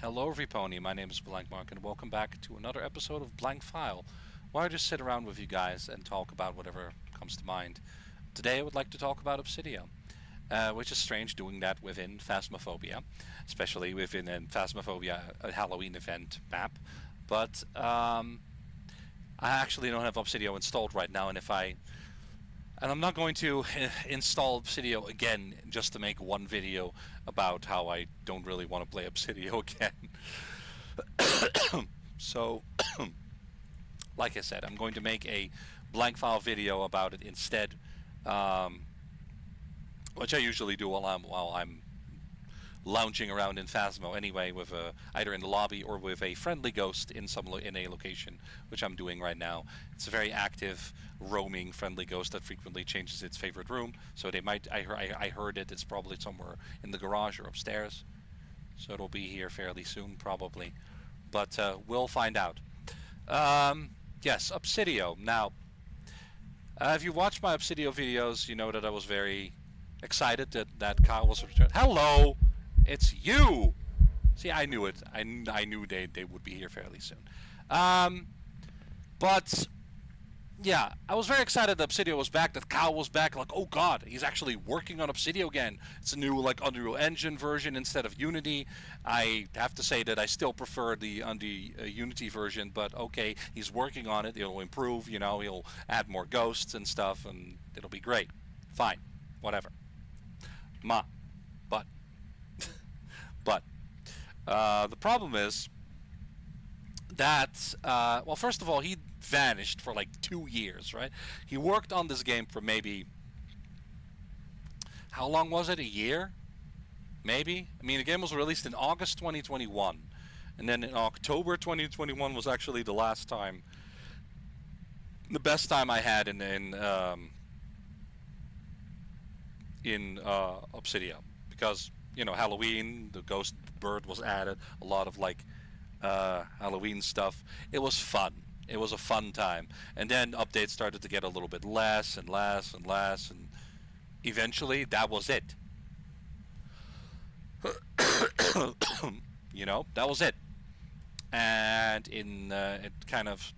Hello, everypony. My name is Blancmark, and welcome back to another episode of Blank File, where I just sit around with you guys and talk about whatever comes to mind. Today, I would like to talk about Obsideo, which is strange doing that within Phasmophobia, especially within a Phasmophobia Halloween event map. But I actually don't have Obsideo installed right now, and I'm not going to install Obsideo again just to make one video about how I don't really want to play Obsideo again. So, like I said, I'm going to make a blank file video about it instead, um, which I usually do while I'm lounging around in Phasmo anyway, with either in the lobby or with a friendly ghost in a location, which I'm doing right now. It's a very active, roaming, friendly ghost that frequently changes its favorite room. So they might. I heard it. It's probably somewhere in the garage or upstairs. So it'll be here fairly soon, probably. But we'll find out. Yes, Obsideo. Now, if you watch my Obsideo videos, you know that I was very excited that Kyle was returned. Hello! It's you! See, I knew it. I knew they would be here fairly soon. Um, but yeah, I was very excited that Obsidio was back, that Kyle was back. Like, oh god, he's actually working on Obsidio again. It's a new like Unreal Engine version instead of Unity. I have to say that I still prefer the Unity version, but okay, he's working on it. It'll improve. He'll add more ghosts and stuff, and it'll be great. Fine, whatever. Ma, but but the problem is that well, first of all, he vanished for like 2 years, right? He worked on this game for maybe, how long was it? A year, maybe. I mean, the game was released in August 2021, and then in October 2021 was actually the best time I had in Obsidio, because Halloween, the ghost bird was added, a lot of like Halloween stuff. It was fun. It was a fun time, and then updates started to get a little bit less and less and less, and eventually that was it. That was it. And it kind of,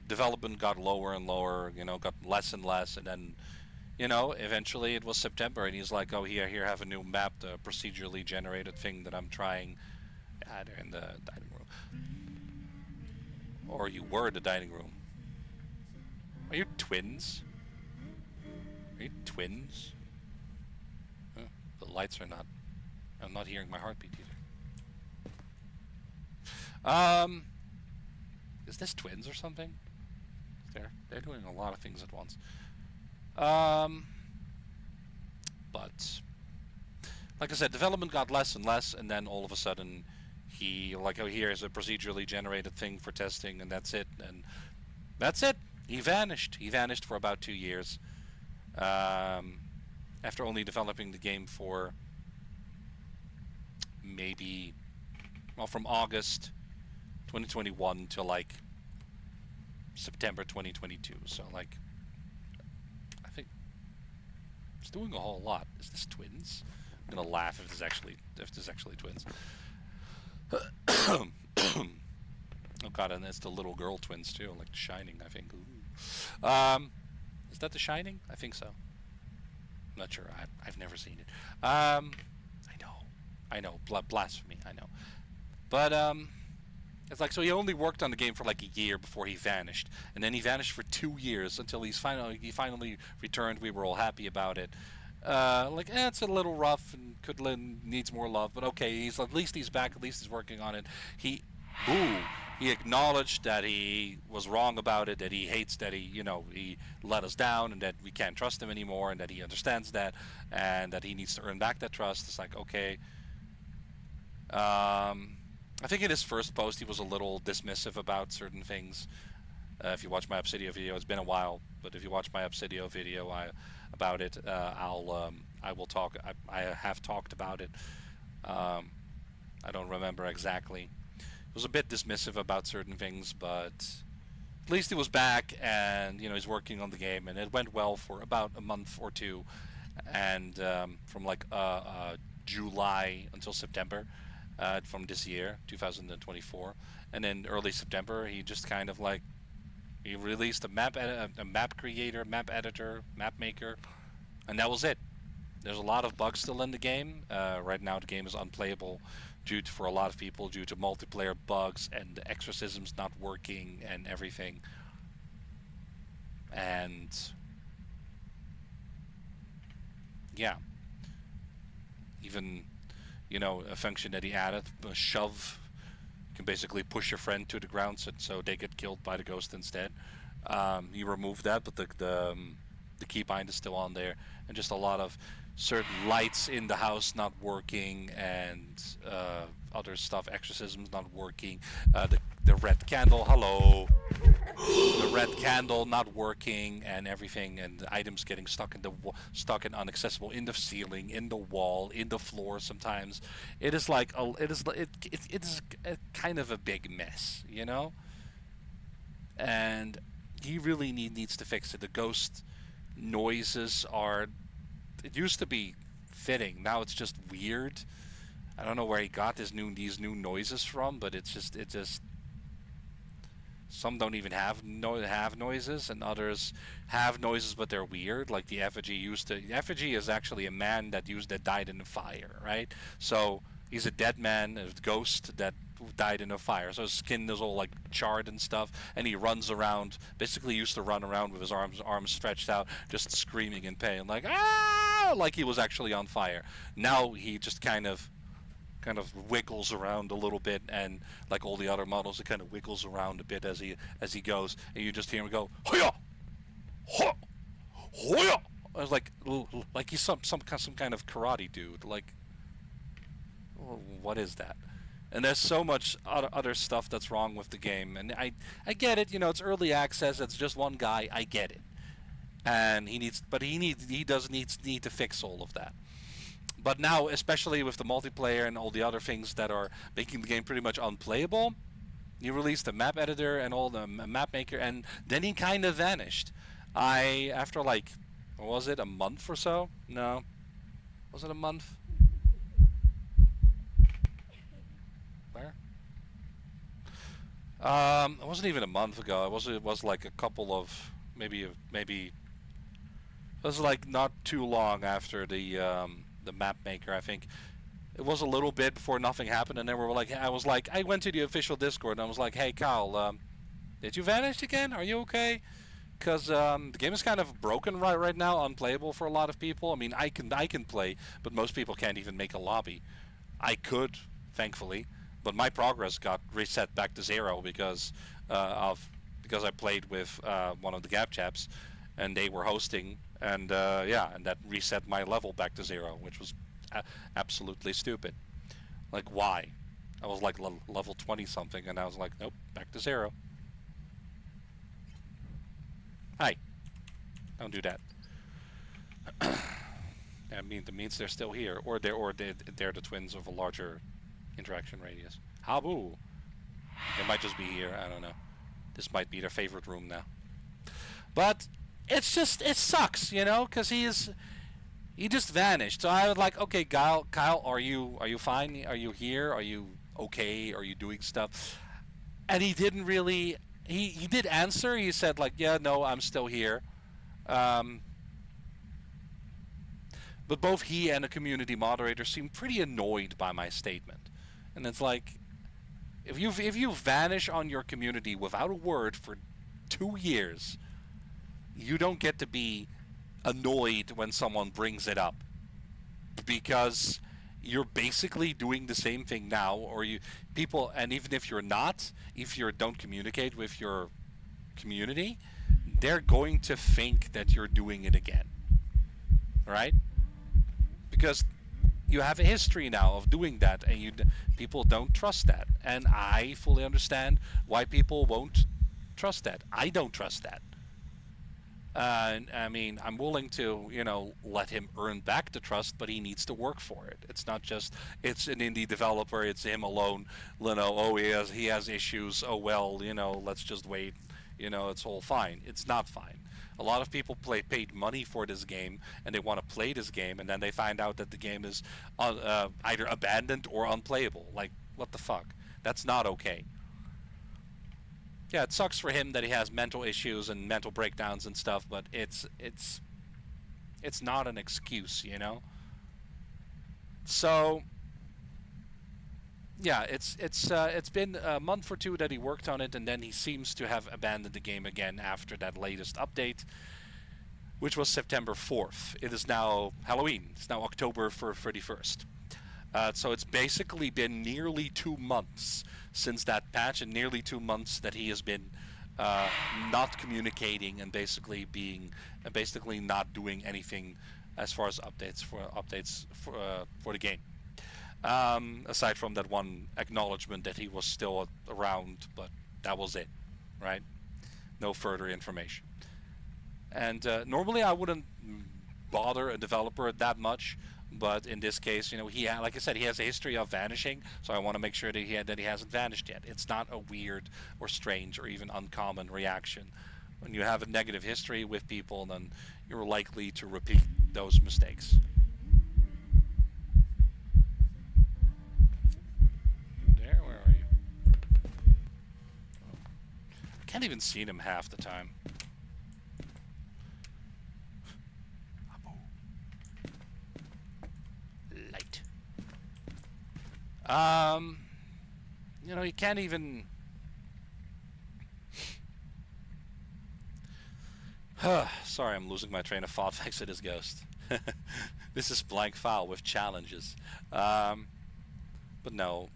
development got lower and lower. Got less and less, and then eventually it was September, and he's like, "Oh, here, have a new map, the procedurally generated thing that I'm trying." They're in the dining room, or you were in the dining room. Are you twins? Are you twins? Huh, the lights are not. I'm not hearing my heartbeat either. Is this twins or something? They're doing a lot of things at once. But like I said, development got less and less, and then all of a sudden, he like, oh, here's a procedurally generated thing for testing, and that's it. And that's it. He vanished. He vanished for about 2 years. After only developing the game for maybe, well, from August 2021 to like September 2022. So like, I think it's doing a whole lot. Is this twins? I'm gonna laugh if there's actually twins. Oh god, and it's the little girl twins too, like The Shining, I think. Is that The Shining? I think so. I'm not sure. I've never seen it. I know, blasphemy. I know, but it's like, so he only worked on the game for like a year before he vanished, and then he vanished for 2 years until he finally returned. We were all happy about it. It's a little rough and needs more love, but okay, at least he's back. At least he's working on it. He acknowledged that he was wrong about it, that he hates that he let us down, and that we can't trust him anymore, and that he understands that, and that he needs to earn back that trust. It's like, okay. I think in his first post he was a little dismissive about certain things. If you watch my Obsidio video, it's been a while, but if you watch my Obsidio video about it, I will talk. I have talked about it. I don't remember exactly. It was a bit dismissive about certain things, but at least he was back, and he's working on the game, and it went well for about a month or two, and from like July until September. from this year, 2024, and then early September he just kind of like he released a map creator, map editor, map maker, and that was it. There's a lot of bugs still in the game. Right now, the game is unplayable for a lot of people due to multiplayer bugs and the exorcisms not working and everything. And yeah, even a function that he added, a shove, you can basically push your friend to the ground so they get killed by the ghost instead. He removed that, but the keybind is still on there, and just a lot of certain lights in the house not working, and other stuff, exorcisms not working. The red candle, hello, the red candle not working, and everything, and the items getting stuck and inaccessible in the ceiling, in the wall, in the floor. Sometimes it is like it is a kind of a big mess, and he really needs to fix it. The ghost noises are, it used to be fitting, now it's just weird. I don't know where he got these new noises from, but it just some don't even have noises, and others have noises but they're weird. Like the effigy is actually a man that died in a fire, right? So he's a dead man, a ghost that died in a fire. So his skin is all like charred and stuff, and he runs around. Basically, used to run around with his arms stretched out, just screaming in pain, like ah, like he was actually on fire. Now he just kind of wiggles around a little bit, and like all the other models, it kind of wiggles around a bit as he goes, and you just hear him go hoya, hoya, hoya. I was like he's some kind of karate dude. Like, what is that? And there's so much other stuff that's wrong with the game, and I get it. It's early access. It's just one guy. I get it, and he does need to fix all of that. But now, especially with the multiplayer and all the other things that are making the game pretty much unplayable, he released the map editor and all the map maker, and then he kind of vanished. After like, was it a month or so? No, was it a month? Where? It wasn't even a month ago. It was like a couple of maybe. It was like not too long after the map maker. I think it was a little bit before nothing happened, and then I went to the official Discord and I was like, hey Kyle, did you vanish again? Are you okay? Because the game is kind of broken right now, unplayable for a lot of people. I mean, I can play, but most people can't even make a lobby. I could, thankfully, but my progress got reset back to zero because I played with one of the Gap chaps, and they were hosting, and and that reset my level back to zero, which was absolutely stupid. Like, why? I was like level 20 something, and I was like, nope, back to zero. Hi, don't do that. That means they're still here, or they're the twins of a larger interaction radius. Habu. They might just be here. I don't know. This might be their favorite room now. But it sucks, because he just vanished. So I was like, okay, Kyle, are you fine? Are you here? Are you okay? Are you doing stuff? And he didn't really. He did answer. He said like, yeah, no, I'm still here. Um, but both he and the community moderator seemed pretty annoyed by my statement. And it's like, if you vanish on your community without a word for 2 years, you don't get to be annoyed when someone brings it up, because you're basically doing the same thing now, or people, and even if you're not, if you don't communicate with your community, they're going to think that you're doing it again, right? Because you have a history now of doing that, and people don't trust that, and I fully understand why people won't trust that. I don't trust that. I mean, I'm willing to, let him earn back the trust, but he needs to work for it. It's not just, it's an indie developer, it's him alone, oh, he has issues, oh, well, let's just wait, it's all fine. It's not fine. A lot of people paid money for this game, and they want to play this game, and then they find out that the game is either abandoned or unplayable. Like, what the fuck? That's not okay. Yeah, it sucks for him that he has mental issues and mental breakdowns and stuff, but it's not an excuse, you know? So yeah, it's been a month or two that he worked on it, and then he seems to have abandoned the game again after that latest update, which was September 4th. It is now Halloween. It's now October 31st. So it's basically been nearly 2 months since that patch, and nearly 2 months that he has been not communicating and basically not doing anything as far as updates for the game. Aside from that one acknowledgement that he was still around, but that was it, right? No further information. And normally I wouldn't bother a developer that much, but in this case, you know, like I said, he has a history of vanishing, so I want to make sure that he hasn't vanished yet. It's not a weird or strange or even uncommon reaction. When you have a negative history with people, then you're likely to repeat those mistakes. Where are you? I can't even see him half the time. Light. You know, you can't even... Sorry, I'm losing my train of thought thanks to this ghost. This is Blanc File with challenges. But no.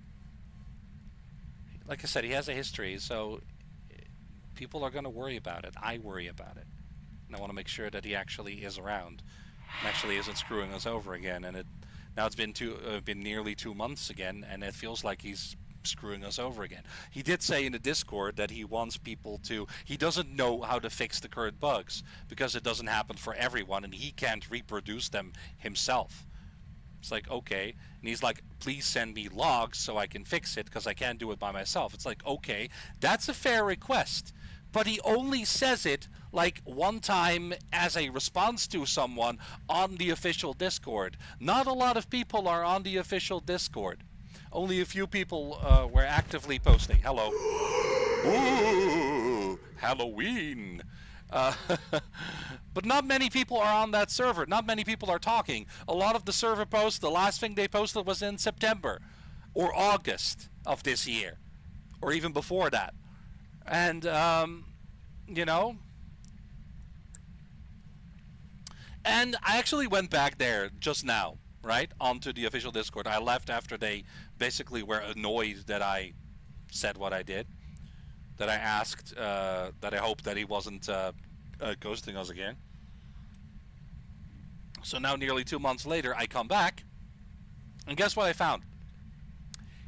Like I said, he has a history, so people are going to worry about it. I worry about it. And I want to make sure that he actually is around and actually isn't screwing us over again. And now it's been nearly 2 months again, and it feels like he's screwing us over again. He did say in the Discord that he wants people to... He doesn't know how to fix the current bugs because it doesn't happen for everyone, and he can't reproduce them himself. It's like, okay. And he's like, please send me logs so I can fix it because I can't do it by myself. It's like, okay, that's a fair request. But he only says it like one time as a response to someone on the official Discord. Not a lot of people are on the official Discord. Only a few people were actively posting. Hello. Ooh, Halloween. But not many people are on that server. Not many people are talking. A lot of the server posts, the last thing they posted was in September or August of this year, or even before that. And, you know, and I actually went back there just now, right, onto the official Discord. I left after they basically were annoyed that I said what I did, that I asked, that I hoped that he wasn't ghosting us again. So now, nearly 2 months later, I come back, and guess what I found?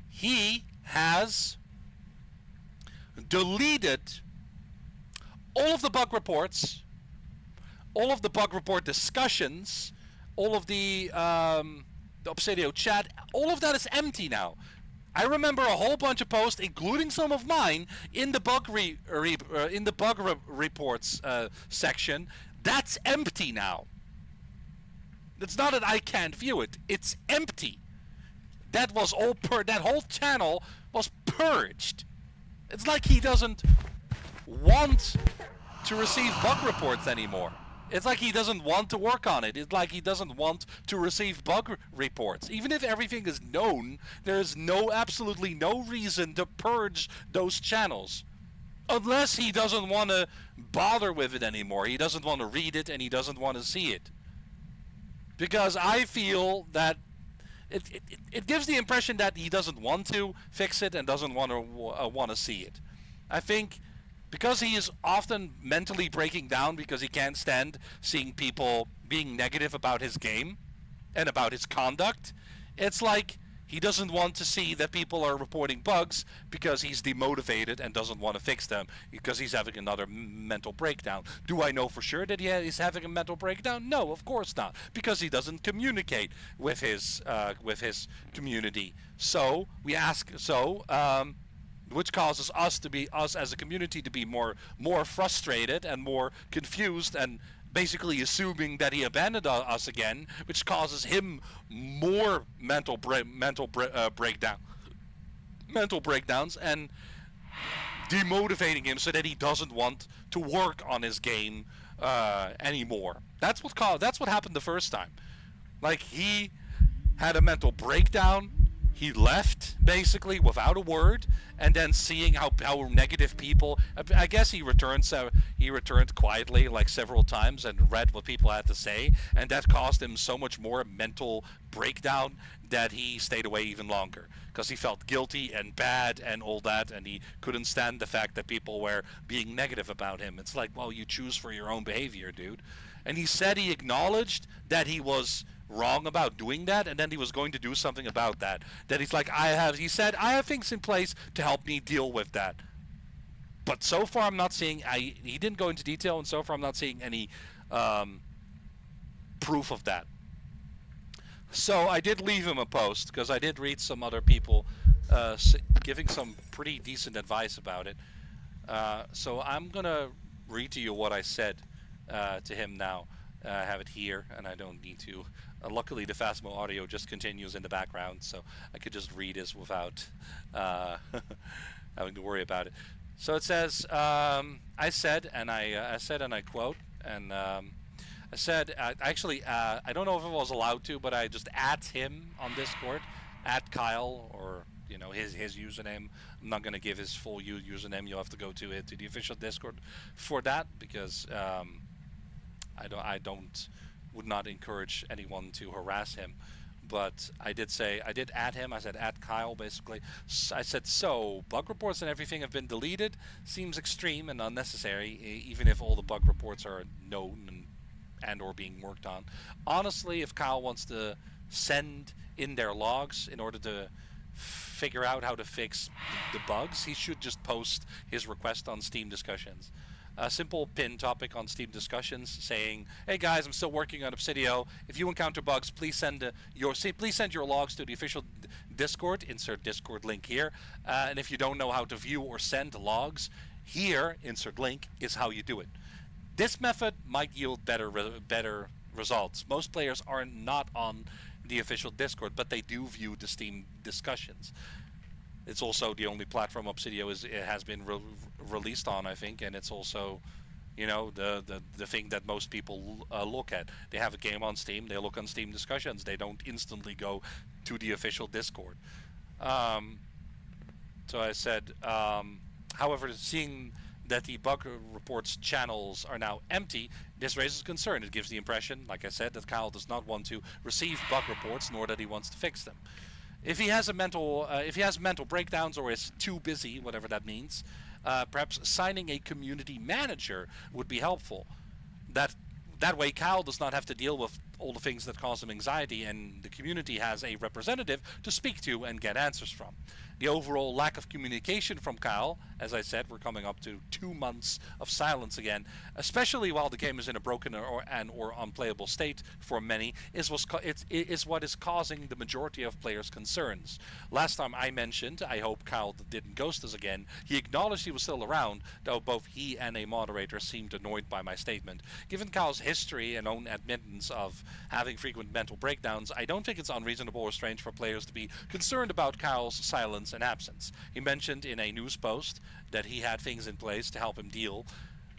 He has deleted all of the bug reports, all of the bug report discussions, all of the Obsideo chat. All of that is empty now. I remember a whole bunch of posts, including some of mine, in the bug reports section. That's empty now. It's not that I can't view it. It's empty. That was all that whole channel was purged. It's like he doesn't want to receive bug reports anymore. It's like he doesn't want to work on it. It's like he doesn't want to receive bug reports. Even if everything is known, there's absolutely no reason to purge those channels. Unless he doesn't want to bother with it anymore. He doesn't want to read it and he doesn't want to see it. Because I feel that it gives the impression that he doesn't want to fix it and doesn't want to see it. I think because he is often mentally breaking down because he can't stand seeing people being negative about his game and about his conduct, it's like he doesn't want to see that people are reporting bugs because he's demotivated and doesn't want to fix them because he's having another mental breakdown. Do I know for sure that he's having a mental breakdown? No, of course not, because he doesn't communicate with his community. So we ask. which causes us as a community to be more frustrated and more confused and basically assuming that he abandoned us again, which causes him more mental breakdowns and demotivating him so that he doesn't want to work on his game anymore. That's what happened the first time. Like, he had a mental breakdown. He left basically without a word, and then seeing how negative people. I guess he returned. So he returned quietly like several times and read what people had to say, and that caused him so much more mental breakdown that he stayed away even longer because he felt guilty and bad and all that, and he couldn't stand the fact that people were being negative about him. It's like, well, you choose for your own behavior, dude. And he said he acknowledged that he was wrong about doing that, and then he was going to do something about that. That he's like, he said, I have things in place to help me deal with that. But so far, I'm not seeing. He didn't go into detail, and so far, I'm not seeing any proof of that. So I did leave him a post because I did read some other people giving some pretty decent advice about it. So I'm gonna read to you what I said to him now. I have it here, and I don't need to. Luckily, the Phasmo audio just continues in the background, so I could just read this without having to worry about it. So it says, I said, and I quote, and I said, actually, I don't know if I was allowed to, but I just at him on Discord, at Kyle, or his username. I'm not gonna give his full username. You'll have to go to the official Discord for that because I don't would not encourage anyone to harass him. But I did add him. I said at Kyle basically. I said, so bug reports and everything have been deleted. Seems extreme and unnecessary, even if all the bug reports are known and or being worked on. Honestly, if Kyle wants to send in their logs in order to figure out how to fix the bugs, he should just post his request on Steam discussions. A simple pin topic on Steam discussions saying, "Hey guys, I'm still working on Obsideo. If you encounter bugs, please send your logs to the official Discord. Insert Discord link here. And if you don't know how to view or send logs, here insert link is how you do it. This method might yield better results. Most players are not on the official Discord, but they do view the Steam discussions. It's also the only platform Obsideo has been released on, I think, and it's also, the thing that most people look at. They have a game on Steam, they look on Steam discussions, they don't instantly go to the official Discord. So I said, however, seeing that the bug reports channels are now empty, this raises concern. It gives the impression, like I said, that Kyle does not want to receive bug reports, nor that he wants to fix them. If he has mental breakdowns or is too busy, whatever that means, perhaps signing a community manager would be helpful. That way, Kyle does not have to deal with all the things that cause him anxiety, and the community has a representative to speak to and get answers from. The overall lack of communication from Kyle, as I said, we're coming up to 2 months of silence again, especially while the game is in a broken or unplayable state for many, is what is causing the majority of players' concerns. Last time I mentioned, I hope Kyle didn't ghost us again, he acknowledged he was still around, though both he and a moderator seemed annoyed by my statement. Given Kyle's history and own admittance of having frequent mental breakdowns, I don't think it's unreasonable or strange for players to be concerned about Kyle's silence and absence. He mentioned in a news post that he had things in place to help him deal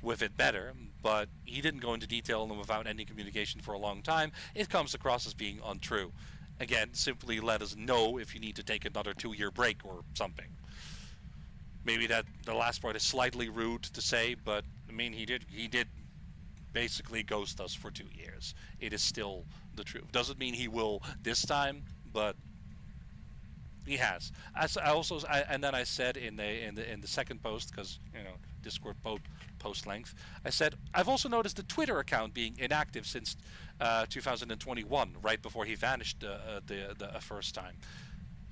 with it better, but he didn't go into detail and without any communication for a long time. It comes across as being untrue. Again, simply let us know if you need to take another 2-year break or something. Maybe that the last part is slightly rude to say, but I mean, he did basically ghost us for 2 years. It is still the truth. Doesn't mean he will this time, but he has. And then I said in the second post, because Discord post length, I said I've also noticed the Twitter account being inactive since 2021, right before he vanished the first time.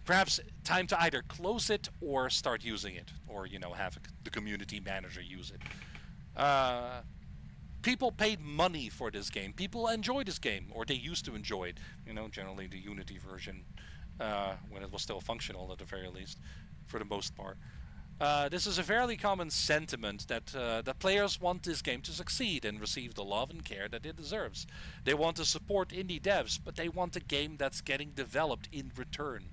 Perhaps time to either close it or start using it, or have the community manager use it. People paid money for this game. People enjoyed this game, or they used to enjoy it. Generally the Unity version, when it was still functional at the very least, for the most part. This is a fairly common sentiment that players want this game to succeed and receive the love and care that it deserves. They want to support indie devs, but they want a game that's getting developed in return.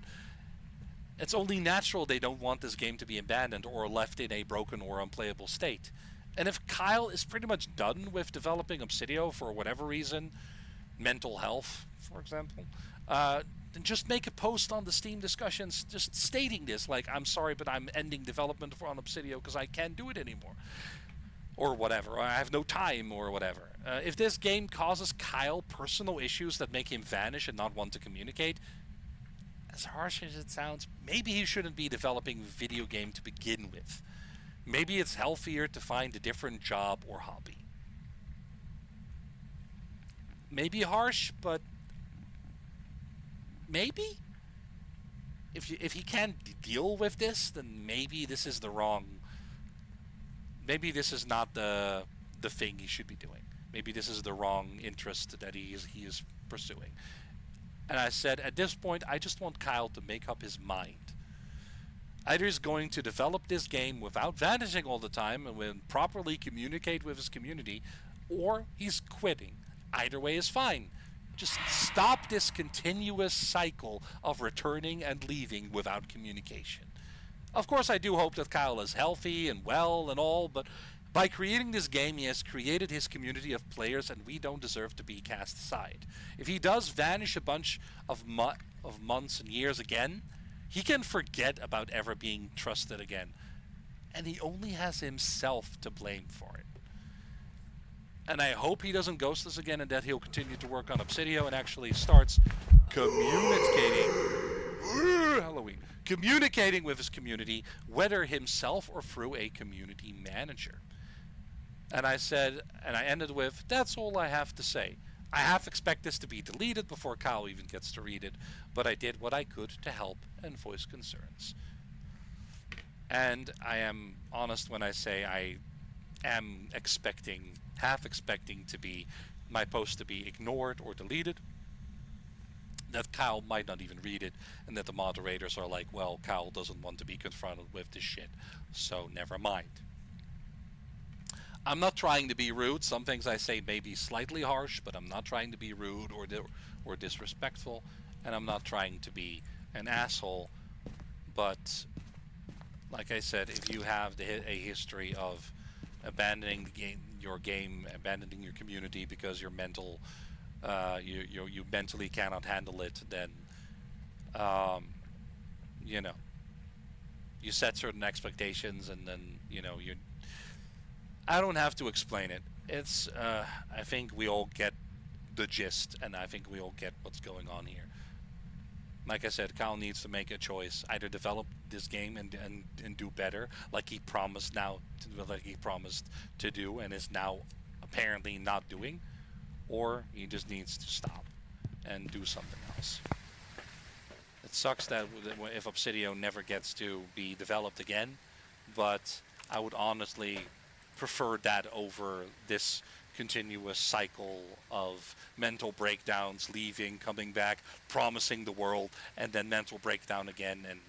It's only natural they don't want this game to be abandoned or left in a broken or unplayable state. And if Kyle is pretty much done with developing Obsideo for whatever reason, mental health, for example, then just make a post on the Steam discussions just stating this, like, I'm sorry, but I'm ending development on Obsideo because I can't do it anymore. Or whatever, or I have no time, or whatever. If this game causes Kyle personal issues that make him vanish and not want to communicate, as harsh as it sounds, maybe he shouldn't be developing a video game to begin with. Maybe it's healthier to find a different job or hobby. Maybe harsh, but maybe if he can't deal with this, then maybe this is the wrong. Maybe this is not the thing he should be doing. Maybe this is the wrong interest that he is pursuing. And I said, at this point, I just want Kyle to make up his mind. Either he's going to develop this game without vanishing all the time and will properly communicate with his community, or he's quitting. Either way is fine. Just stop this continuous cycle of returning and leaving without communication. Of course, I do hope that Kyle is healthy and well and all, but by creating this game, he has created his community of players, and we don't deserve to be cast aside. If he does vanish a bunch of months and years again, he can forget about ever being trusted again, and he only has himself to blame for it. And I hope he doesn't ghost us again and that he'll continue to work on Obsidio and actually starts communicating. Halloween. Communicating with his community, whether himself or through a community manager. And I said, and I ended with, that's all I have to say. I half expect this to be deleted before Kyle even gets to read it, but I did what I could to help and voice concerns. And I am honest when I say I am expecting, half expecting to be my post to be ignored or deleted, that Kyle might not even read it, and that the moderators are like, well, Kyle doesn't want to be confronted with this shit, so never mind. I'm not trying to be rude. Some things I say may be slightly harsh, but I'm not trying to be rude or disrespectful, and I'm not trying to be an asshole. But like I said, if you have a history of abandoning your game, abandoning your community because your mental, you mentally cannot handle it, then um, you know you set certain expectations, and then you. I don't have to explain it. It's I think we all get the gist, and I think we all get what's going on here. Like I said, Kyle needs to make a choice: either develop this game and do better, like he promised to do, and is now apparently not doing, or he just needs to stop and do something else. It sucks that if Obsidio never gets to be developed again, but I would honestly prefer that over this continuous cycle of mental breakdowns, leaving, coming back, promising the world, and then mental breakdown again. And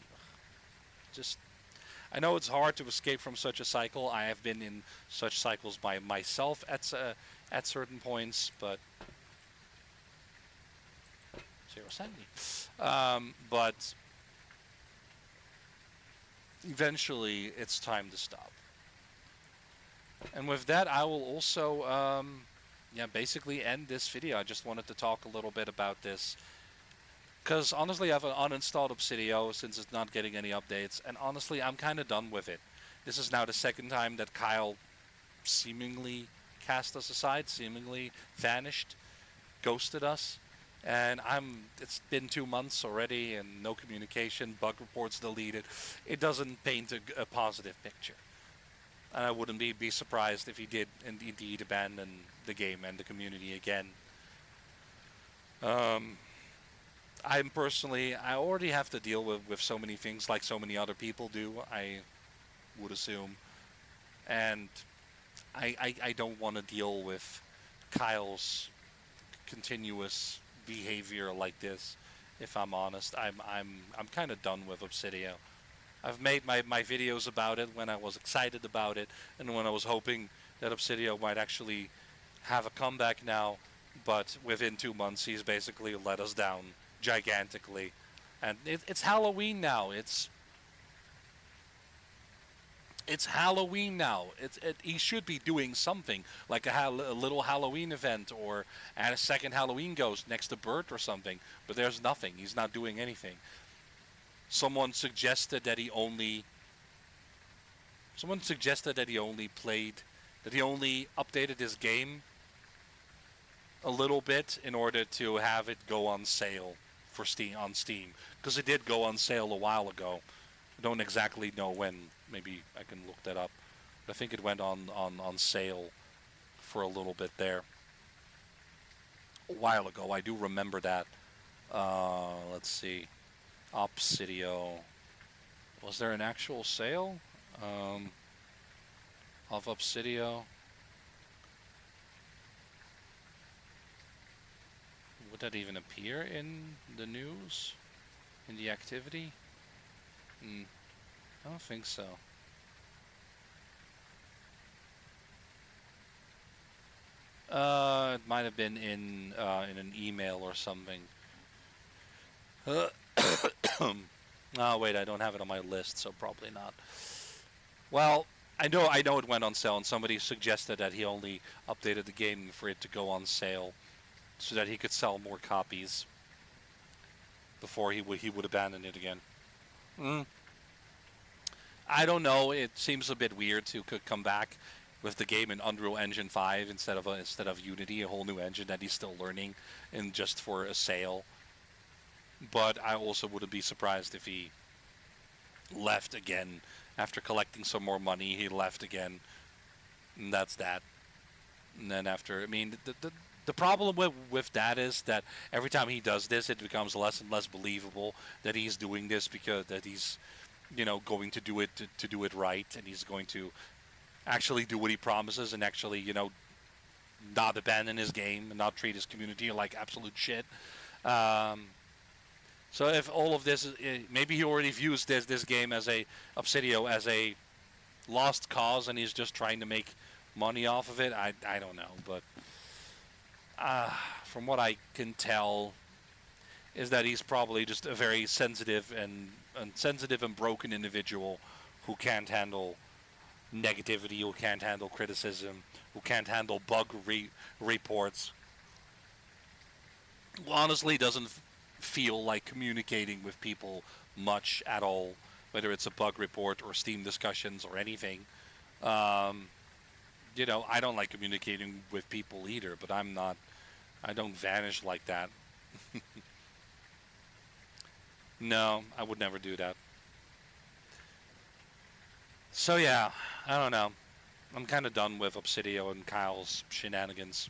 just, I know it's hard to escape from such a cycle. I have been in such cycles by myself at certain points, but zero sanity. But eventually, it's time to stop. And with that, I will also, basically end this video. I just wanted to talk a little bit about this. Because honestly, I've uninstalled Obsidio since it's not getting any updates. And honestly, I'm kind of done with it. This is now the second time that Kyle seemingly cast us aside, seemingly vanished, ghosted us. And it's been 2 months already and no communication, bug reports deleted. It doesn't paint a positive picture. And I wouldn't be surprised if he did indeed abandon the game and the community again. I already have to deal with so many things like so many other people do, I would assume. And I don't want to deal with Kyle's continuous behavior like this. If I'm honest, I'm kind of done with Obsidio. I've made my videos about it when I was excited about it and when I was hoping that Obsidio might actually have a comeback now. But within 2 months, he's basically let us down gigantically. And it's Halloween now. It's Halloween now. He should be doing something like a little Halloween event or add a second Halloween ghost next to Bert or something. But there's nothing. He's not doing anything. Someone suggested that he only. Someone suggested that he only played, that he only updated his game a little bit in order to have it go on sale for Steam because it did go on sale a while ago. I don't exactly know when. Maybe I can look that up. But I think it went on sale for a little bit there a while ago. I do remember that. Let's see. Obsideo. Was there an actual sale of Obsideo? Would that even appear in the news? In the activity? I don't think so. It might have been in an email or something. Oh wait, I don't have it on my list, so probably not. Well, I know it went on sale, and somebody suggested that he only updated the game for it to go on sale, so that he could sell more copies before he would abandon it again. Mm. I don't know. It seems a bit weird to come back with the game in Unreal Engine 5 instead of Unity, a whole new engine that he's still learning, and just for a sale. But I also wouldn't be surprised if he left again after collecting some more money. He left again, and that's that. And then after, I mean, the problem with that is that every time he does this, it becomes less and less believable that he's doing this because that he's, going to do it to do it right, and he's going to actually do what he promises and actually, not abandon his game and not treat his community like absolute shit. Um, so if all of this, maybe he already views this game as Obsidio as a lost cause, and he's just trying to make money off of it. I don't know, but from what I can tell, is that he's probably just a very sensitive and broken individual who can't handle negativity, who can't handle criticism, who can't handle bug reports. Who honestly doesn't feel like communicating with people much at all, whether it's a bug report or Steam discussions or anything. Um, I don't like communicating with people either, but I don't vanish like that. No, I would never do that. So yeah, I don't know. I'm kind of done with Obsidio and Kyle's shenanigans,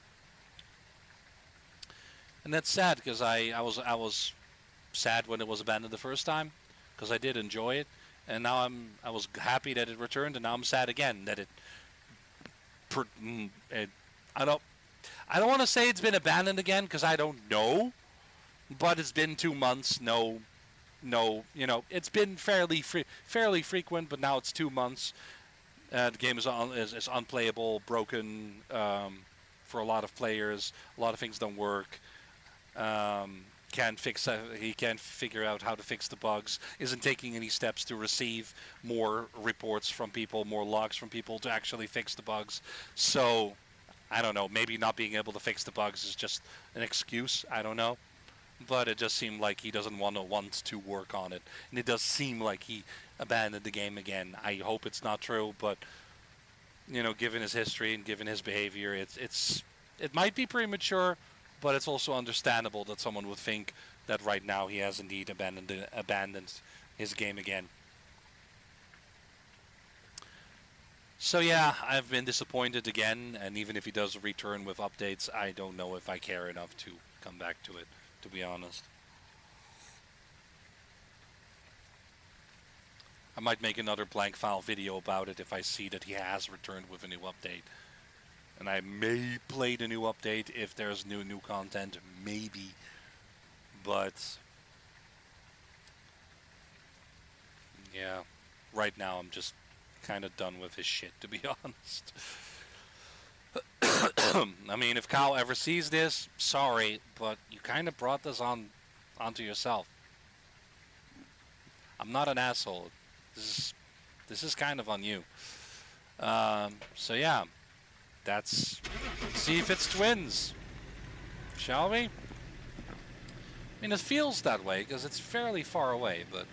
and that's sad because I was sad when it was abandoned the first time because I did enjoy it, and now I was happy that it returned, and now I'm sad again that it I don't I don't want to say it's been abandoned again because I don't know, but it's been 2 months. No, no, it's been fairly frequent, but now it's 2 months. The game is unplayable, broken for a lot of players. A lot of things don't work. Can't fix. He can't figure out how to fix the bugs. Isn't taking any steps to receive more reports from people, more logs from people to actually fix the bugs. So I don't know. Maybe not being able to fix the bugs is just an excuse. I don't know. But it just seemed like he doesn't want to work on it, and it does seem like he abandoned the game again. I hope it's not true, but given his history and given his behavior, it might be premature, but it's also understandable that someone would think that right now he has indeed abandoned his game again. So yeah, I've been disappointed again, and even if he does return with updates, I don't know if I care enough to come back to it, to be honest. I might make another blank file video about it if I see that he has returned with a new update. And I may play the new update if there's new content, maybe. But yeah. right now I'm just kind of done with his shit, to be honest. I mean, if Kyle ever sees this, sorry, but you kind of brought this onto yourself. I'm not an asshole. This is kind of on you. So yeah, that's see if it's twins, shall we? I mean, it feels that way because it's fairly far away, but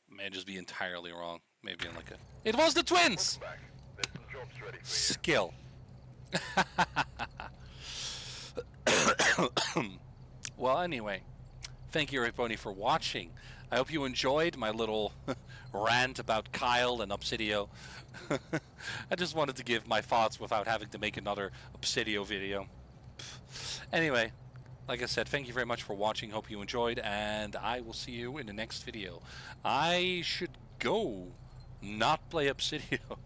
it may just be entirely wrong. Maybe in like a. It was the twins. Skill. Well, anyway, thank you everybody for watching. I hope you enjoyed my little rant about Kyle and Obsideo. I just wanted to give my thoughts without having to make another Obsideo video. Anyway, like I said, thank you very much for watching. Hope you enjoyed, and I will see you in the next video. I should go not play Obsideo.